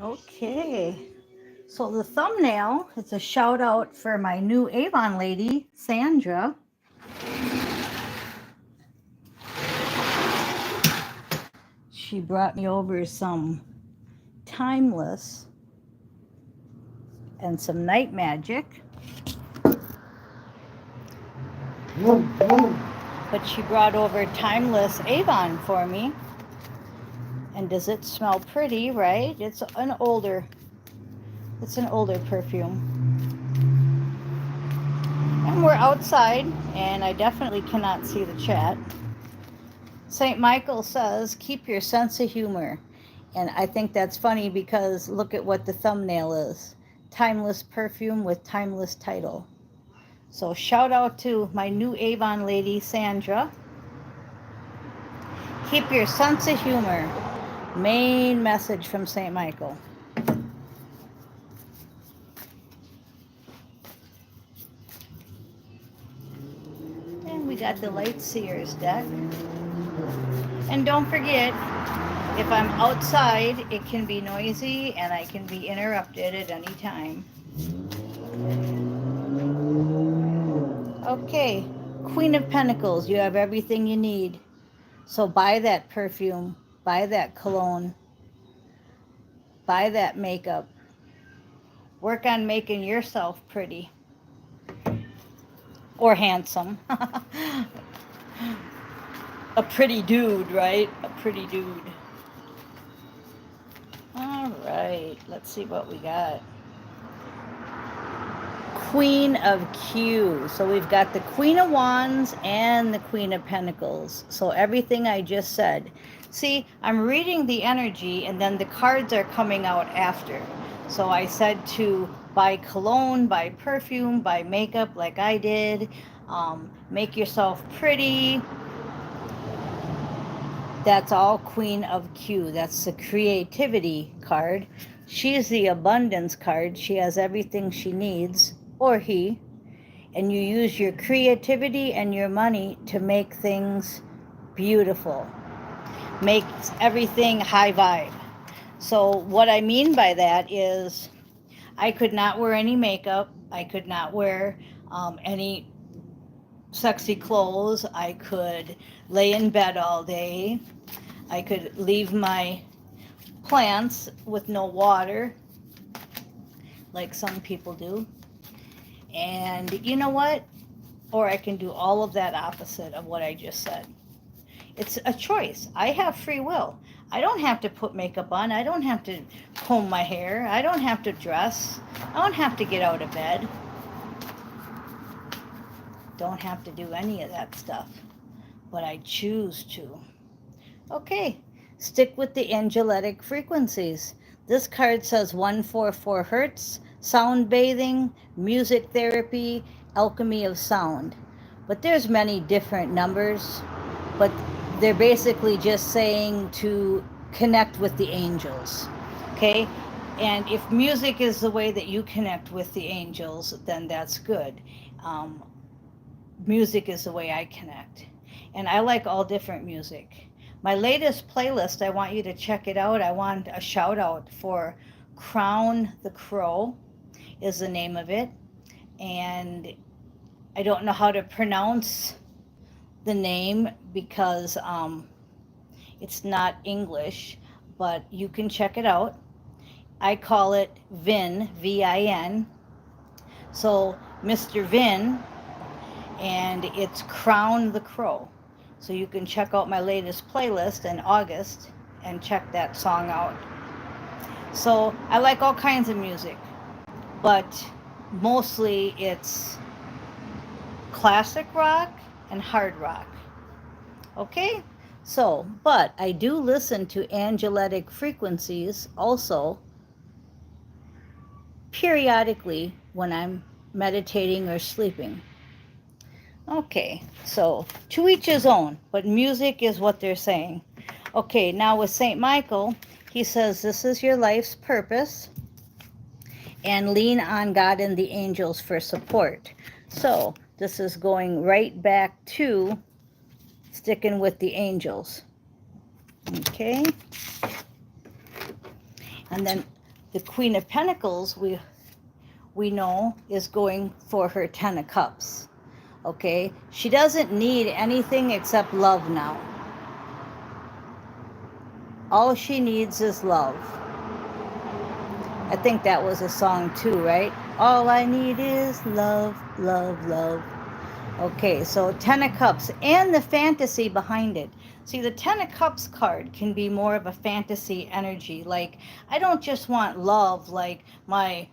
Okay, so the thumbnail is a shout out for my new Avon lady, Sandra. She brought me over some Timeless and some Night Magic. But she brought over Timeless Avon for me. And does it smell pretty, right? It's an older perfume. And we're outside, and I definitely cannot see the chat. St. Michael says, keep your sense of humor. And I think that's funny because look at what the thumbnail is. Timeless perfume with timeless title. So shout out to my new Avon lady, Sandra. Keep your sense of humor. Main message from St. Michael. And we got the Light Seers deck. And don't forget, if I'm outside, it can be noisy and I can be interrupted at any time. Okay, Queen of Pentacles, you have everything you need. So buy that perfume, buy that cologne, buy that makeup. Work on making yourself pretty or handsome. A pretty dude, right? A pretty dude. All right, let's see what we got. Queen of Q. So we've got the Queen of Wands and the Queen of Pentacles. So everything I just said. See, I'm reading the energy and then the cards are coming out after. So I said to buy cologne, buy perfume, buy makeup like I did. Make yourself pretty. That's all Queen of Q. That's the creativity card. She's the abundance card. She has everything she needs, or he. And you use your creativity and your money to make things beautiful. Make everything high vibe. So what I mean by that is I could not wear any makeup. I could not wear any sexy clothes. I could lay in bed all day. I could leave my plants with no water, like some people do. And you know what? Or I can do all of that opposite of what I just said. It's a choice. I have free will. I don't have to put makeup on. I don't have to comb my hair. I don't have to dress. I don't have to get out of bed. Don't have to do any of that stuff. But I choose to. Okay, stick with the angelic frequencies. This card says 144 hertz, sound bathing, music therapy, alchemy of sound. But there's many different numbers, but they're basically just saying to connect with the angels, okay? And if music is the way that you connect with the angels, then that's good. Music is the way I connect. And I like all different music. My latest playlist, I want you to check it out. I want a shout out for Crown the Crow is the name of it. And I don't know how to pronounce the name because it's not English, but you can check it out. I call it Vin, V-I-N. So Mr. Vin, and it's Crown the Crow. So you can check out my latest playlist in August and check that song out. So I like all kinds of music, but mostly it's classic rock and hard rock. Okay? So, but I do listen to angelic frequencies also periodically when I'm meditating or sleeping. Okay, so to each his own, but music is what they're saying. Okay, now with St. Michael, he says this is your life's purpose and lean on God and the angels for support. So this is going right back to sticking with the angels. Okay, and then The Queen of Pentacles, we know, is going for her Ten of Cups. Okay? She doesn't need anything except love now. All she needs is love. I think that was a song too, right? All I need is love, love, love. Okay, so Ten of Cups and the fantasy behind it. See, the Ten of Cups card can be more of a fantasy energy. Like, I don't just want love like my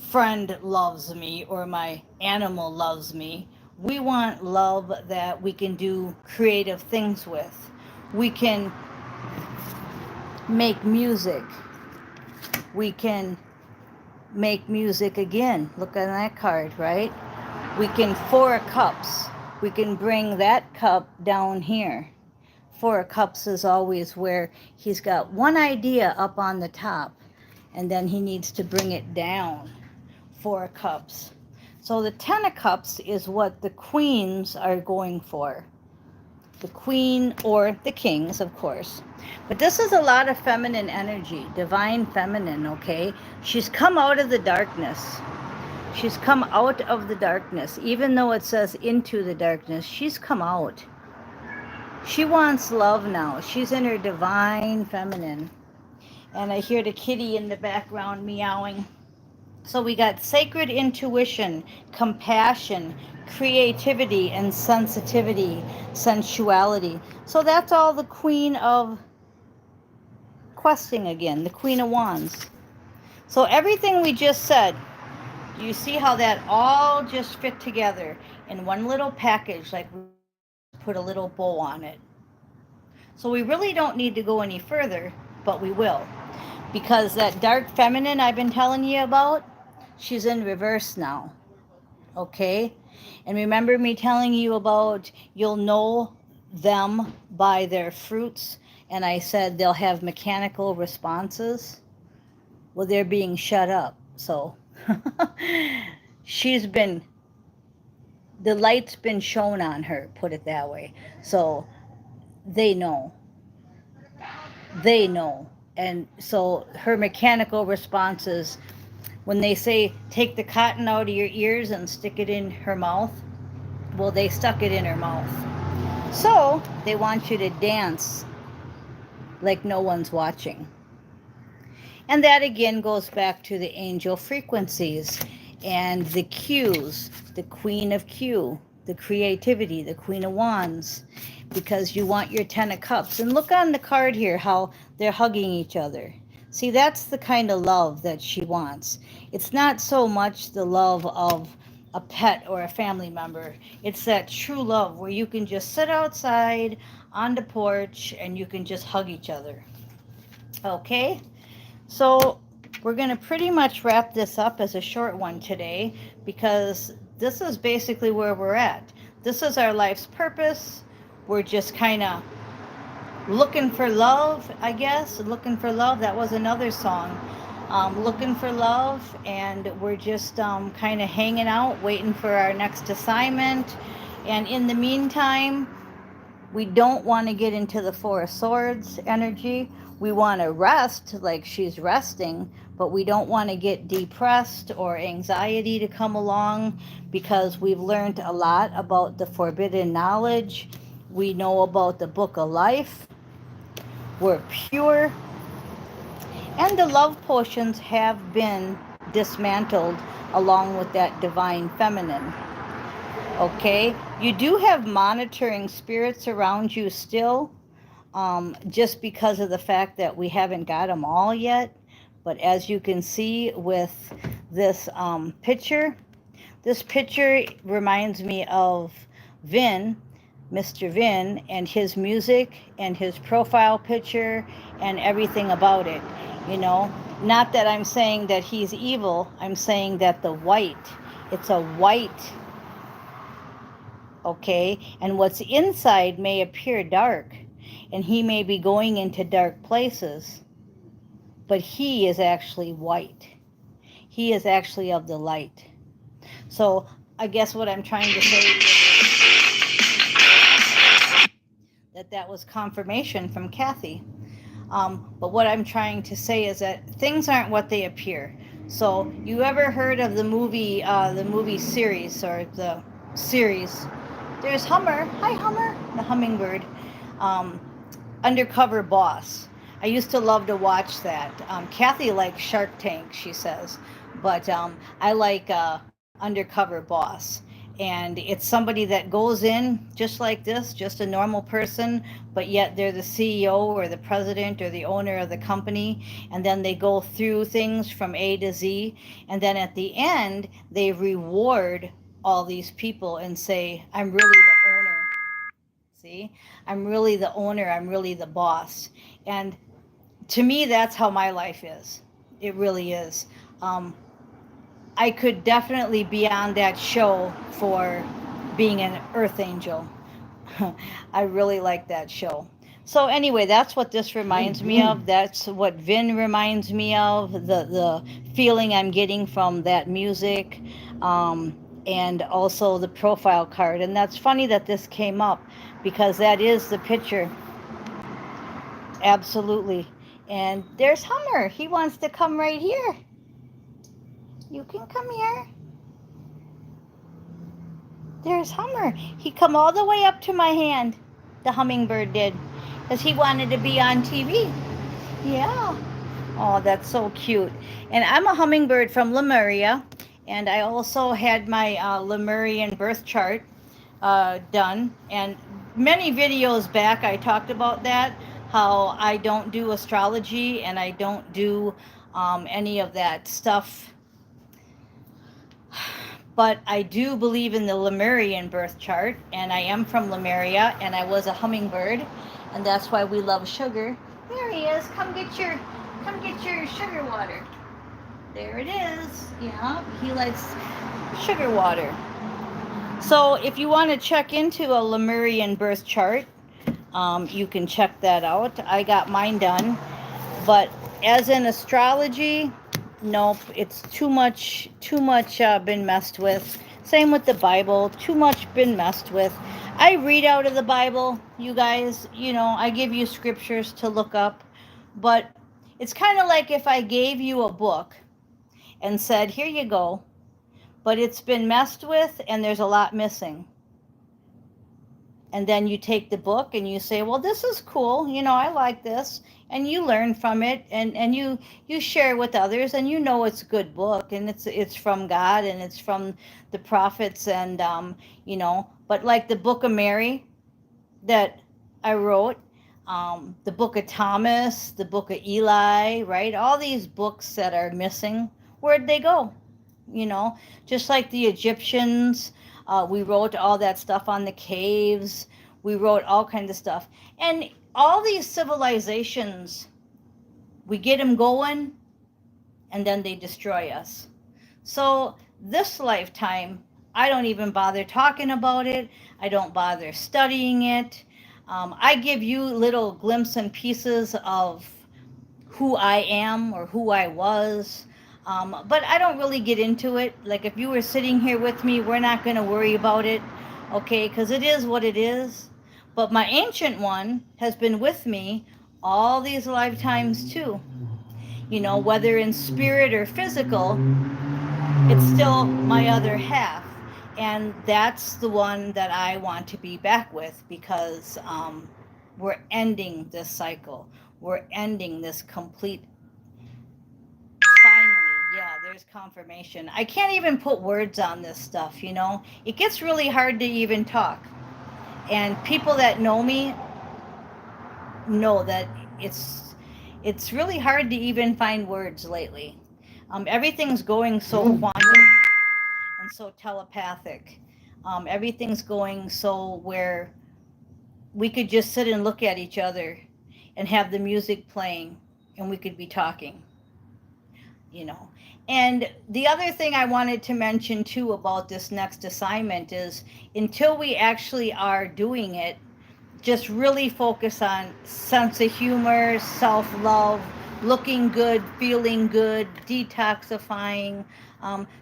friend loves me or my animal loves me. We want love that we can do creative things with. We can make music. We can make music again. Look at that card, right? We can, Four of Cups. We can bring that cup down here. Four of Cups is always where he's got one idea up on the top and then he needs to bring it down. Four of Cups. So the Ten of Cups is what the queens are going for. The queen or the kings, of course. But this is a lot of feminine energy, divine feminine, okay? She's come out of the darkness. She's come out of the darkness. Even though it says into the darkness, she's come out. She wants love now. She's in her divine feminine. And I hear the kitty in the background meowing. So we got sacred intuition, compassion, creativity, and sensitivity, sensuality. So that's all the Queen of Questing again, the Queen of Wands. So everything we just said, you see how that all just fit together in one little package, like we put a little bow on it. So we really don't need to go any further, but we will. Because that dark feminine I've been telling you about, she's in reverse now. Okay? And remember me telling you about you'll know them by their fruits, and I said they'll have mechanical responses? Well, they're being shut up. So she's been, the light's been shown on her, put it that way. So they know. They know. And so her mechanical responses, when they say take the cotton out of your ears and stick it in her mouth, well, they stuck it in her mouth. So they want you to dance like no one's watching. And that again goes back to the angel frequencies and the Qs, the Queen of Q, the creativity, the Queen of Wands, because you want your Ten of Cups. And look on the card here how they're hugging each other. See, that's the kind of love that she wants. It's not so much the love of a pet or a family member. It's that true love where you can just sit outside on the porch and you can just hug each other. Okay? So we're going to pretty much wrap this up as a short one today because this is basically where we're at. This is our life's purpose. We're just kind of looking for love, I guess. Looking for love. That was another song. Looking for love, and we're just kind of hanging out, waiting for our next assignment. And in the meantime, we don't want to get into the Four of Swords energy. We want to rest like she's resting, but we don't want to get depressed or anxiety to come along because we've learned a lot about the forbidden knowledge. We know about the book of life. We're pure. And the love potions have been dismantled along with that divine feminine. Okay? You do have monitoring spirits around you still, just because of the fact that we haven't got them all yet. But as you can see with this picture, this picture reminds me of Vin, Mr. Vin, and his music and his profile picture and everything about it. You know, not that I'm saying that he's evil. I'm saying that the white, it's a white, okay? And what's inside may appear dark, and he may be going into dark places, but he is actually white. He is actually of the light. So I guess what I'm trying to say is that was confirmation from Kathy. But what I'm trying to say is that things aren't what they appear. So you ever heard of the movie series or the series? There's Hummer. Hi, Hummer, the hummingbird. Um, Undercover Boss. I used to love to watch that. Kathy likes Shark Tank, she says, but I like Undercover Boss. And it's somebody that goes in just like this, just a normal person, but yet they're the CEO or the president or the owner of the company. And then they go through things from A to Z. And then at the end, they reward all these people and say, I'm really the owner. See, I'm really the owner, I'm really the boss. And to me, that's how my life is. It really is. Um, I could definitely be on that show for being an earth angel. I really like that show. So anyway, that's what this reminds me of. That's what Vin reminds me of. The feeling I'm getting from that music, and also the profile card. And that's funny that this came up because that is the picture. Absolutely. And there's Hummer. He wants to come right here. You can come here. There's Hummer. He come all the way up to my hand. The hummingbird did, because he wanted to be on TV. Yeah. Oh, that's so cute. And I'm a hummingbird from Lemuria, and I also had my Lemurian birth chart done. And many videos back, I talked about that, how I don't do astrology and I don't do any of that stuff. But I do believe in the Lemurian birth chart, and I am from Lemuria, and I was a hummingbird, and that's why we love sugar. There he is. Come get your sugar water. There it is. Yeah, he likes sugar water. So if you want to check into a Lemurian birth chart, you can check that out. I got mine done. But as in astrology, nope, it's too much been messed with. Same with the Bible, too much been messed with. I read out of the Bible, you guys, I give you scriptures to look up, but it's kind of like if I gave you a book and said, here you go, but it's been messed with and there's a lot missing. And then you take the book and you say, well, this is cool, I like this, and you learn from it, and you share with others, and it's a good book, and it's from God, and it's from the prophets, and but like the Book of Mary that I wrote, the Book of Thomas, the Book of Eli, right, all these books that are missing, where'd they go? Just like the Egyptians, we wrote all that stuff on the caves. We wrote all kinds of stuff. And all these civilizations, we get them going, and then they destroy us. So this lifetime, I don't even bother talking about it. I don't bother studying it. I give you little glimpses and pieces of who I am or who I was. But I don't really get into it. Like if you were sitting here with me, we're not going to worry about it, okay? Because it is what it is. But my ancient one has been with me all these lifetimes too. Whether in spirit or physical, it's still my other half. And that's the one that I want to be back with because we're ending this cycle. We're ending this complete. Finally, yeah, there's confirmation. I can't even put words on this stuff. It gets really hard to even talk. And people that know me know that it's really hard to even find words lately. Everything's going so quantum and so telepathic. Everything's going so where we could just sit and look at each other and have the music playing and we could be talking. And the other thing I wanted to mention too about this next assignment is until we actually are doing it, just really focus on sense of humor, self-love, looking good, feeling good, detoxifying.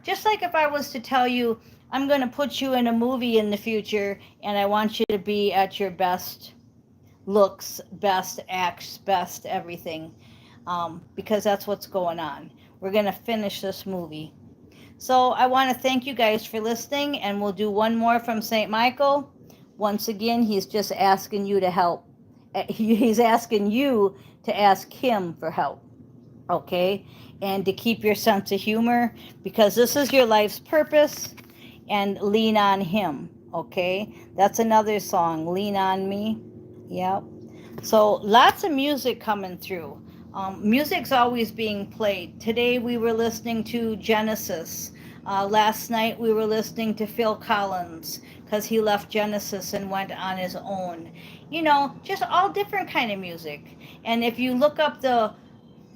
Just like if I was to tell you, I'm going to put you in a movie in the future and I want you to be at your best, looks best, acts best, everything, because that's what's going on. We're going to finish this movie. So I want to thank you guys for listening, and we'll do one more from St. Michael. Once again, he's just asking you to help. He's asking you to ask him for help, okay? And to keep your sense of humor, because this is your life's purpose, and lean on him, okay? That's another song, Lean on Me. Yep. So lots of music coming through. Music's always being played. Today we were listening to Genesis. Last night we were listening to Phil Collins because he left Genesis and went on his own. You know, just all different kind of music. And if you look up the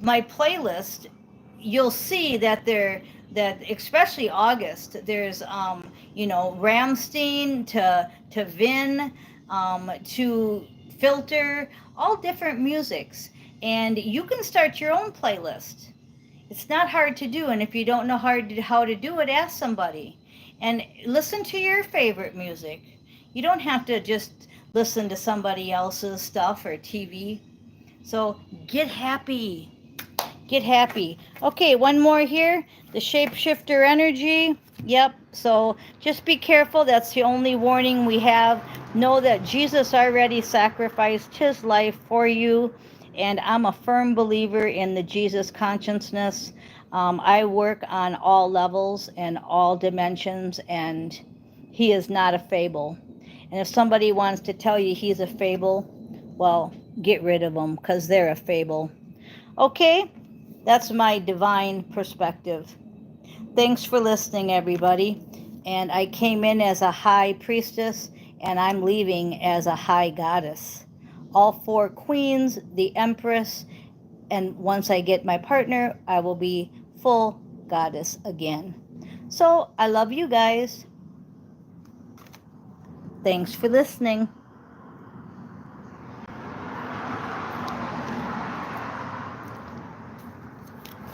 my playlist, you'll see that that especially August, there's Ramstein to Vin, to Filter, all different musics, and you can start your own playlist. It's not hard to do, and if you don't know how to do it, ask somebody and listen to your favorite music. You don't have to just listen to somebody else's stuff or TV. So get happy. Get happy. Okay, one more here. The shapeshifter energy. Yep. So just be careful. That's the only warning we have. Know that Jesus already sacrificed his life for you. And I'm a firm believer in the Jesus consciousness. I work on all levels and all dimensions, and he is not a fable. And if somebody wants to tell you he's a fable, well, get rid of them because they're a fable. Okay, that's my divine perspective. Thanks for listening, everybody. And I came in as a high priestess, and I'm leaving as a high goddess. All four queens, the empress, and once I get my partner, I will be full goddess again. So I love you guys. Thanks for listening.